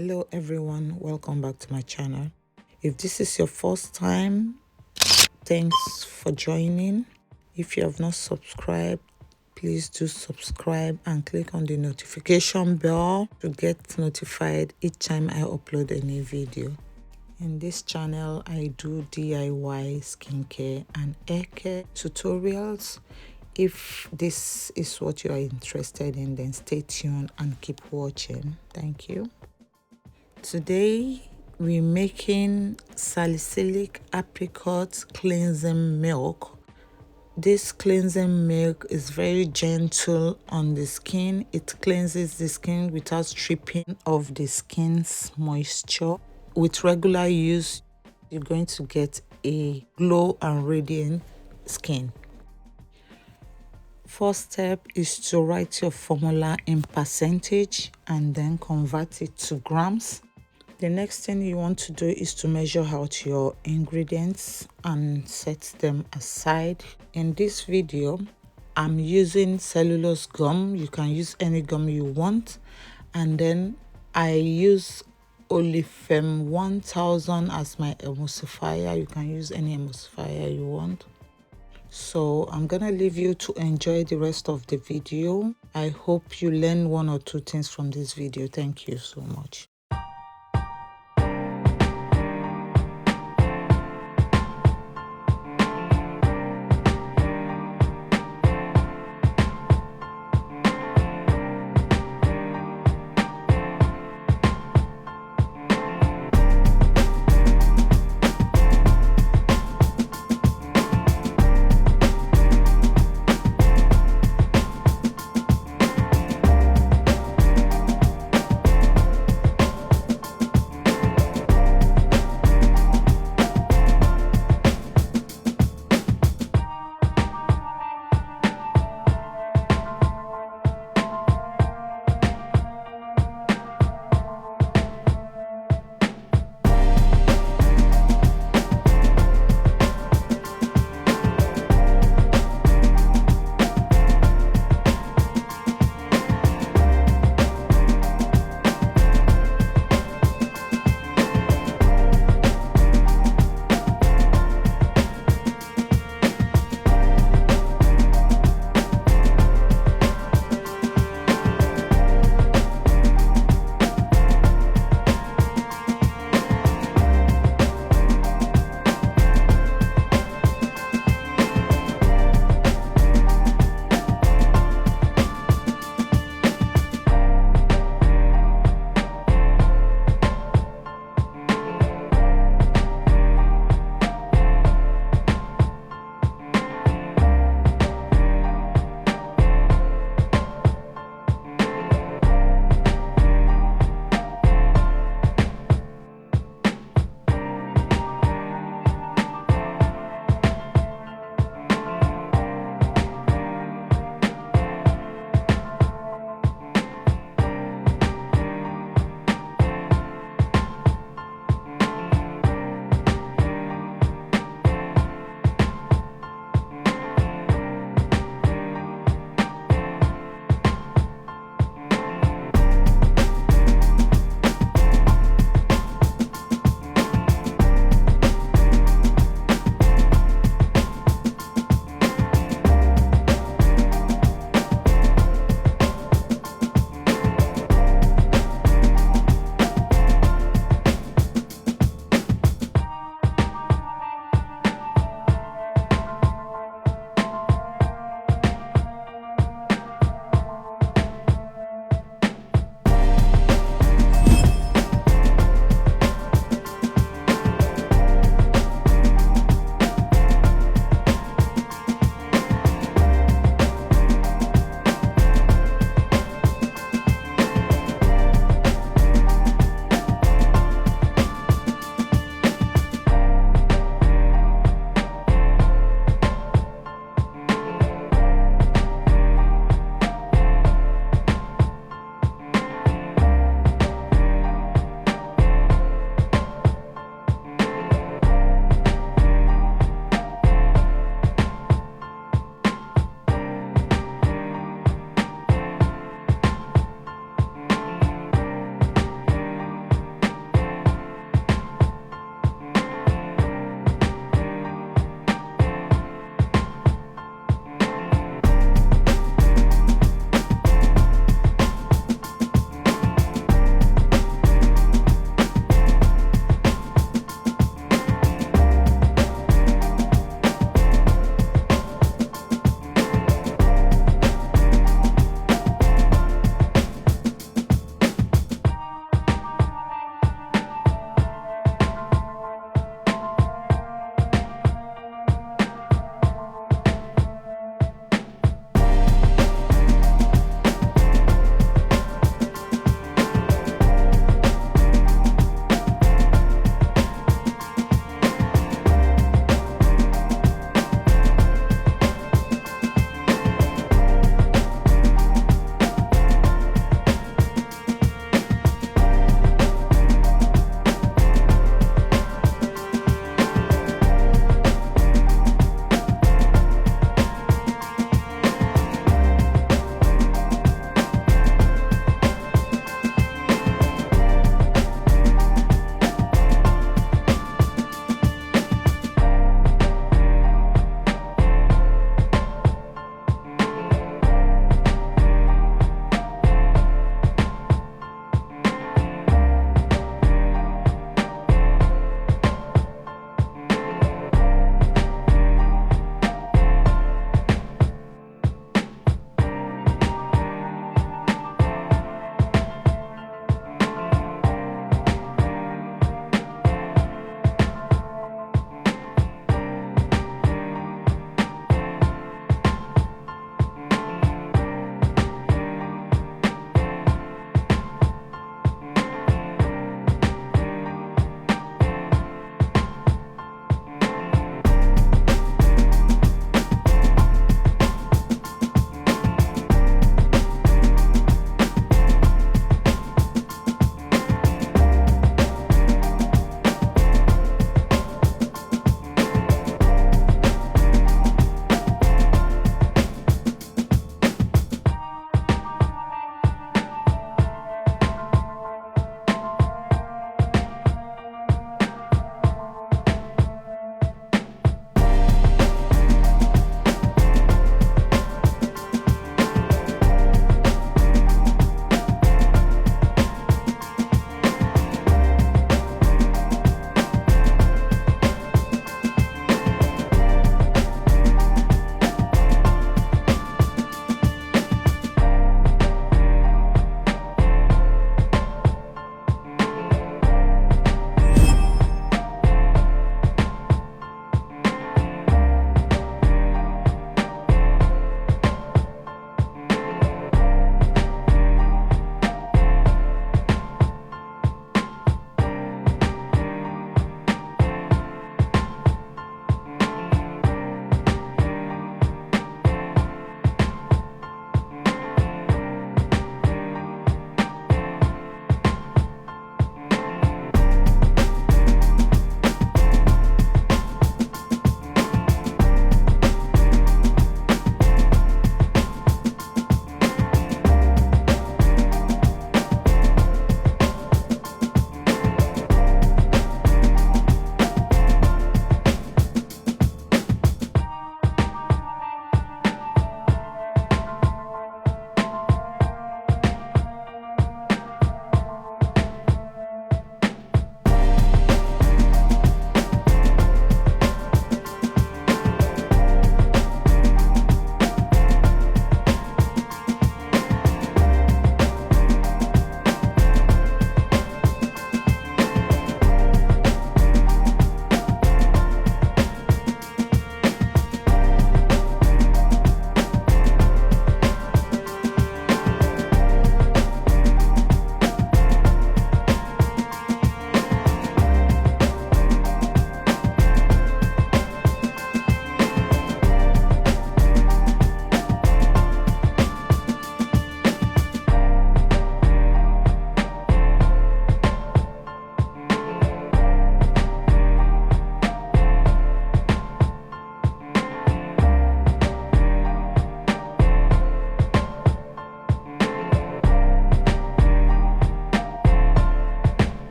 Hello everyone, welcome back to my channel. If this is your first time, thanks for joining. If you have not subscribed, please do subscribe and click on the notification bell to get notified each time I upload a new video. In this channel, I do DIY skincare and hair care tutorials. If this is what you are interested in, then stay tuned and keep watching. Thank you. Today, we're making salicylic apricot cleansing milk. This cleansing milk is very gentle on the skin. It cleanses the skin without stripping of the skin's moisture. With regular use, you're going to get a glow and radiant skin. First step is to write your formula in percentage and then convert it to grams. The next thing you want to do is to measure out your ingredients and set them aside. In this video, I'm using cellulose gum. You can use any gum you want. And then I use OLIVEM 1000 as my emulsifier. You can use any emulsifier you want. So I'm gonna leave you to enjoy the rest of the video. I hope you learn one or two things from this video. Thank you so much.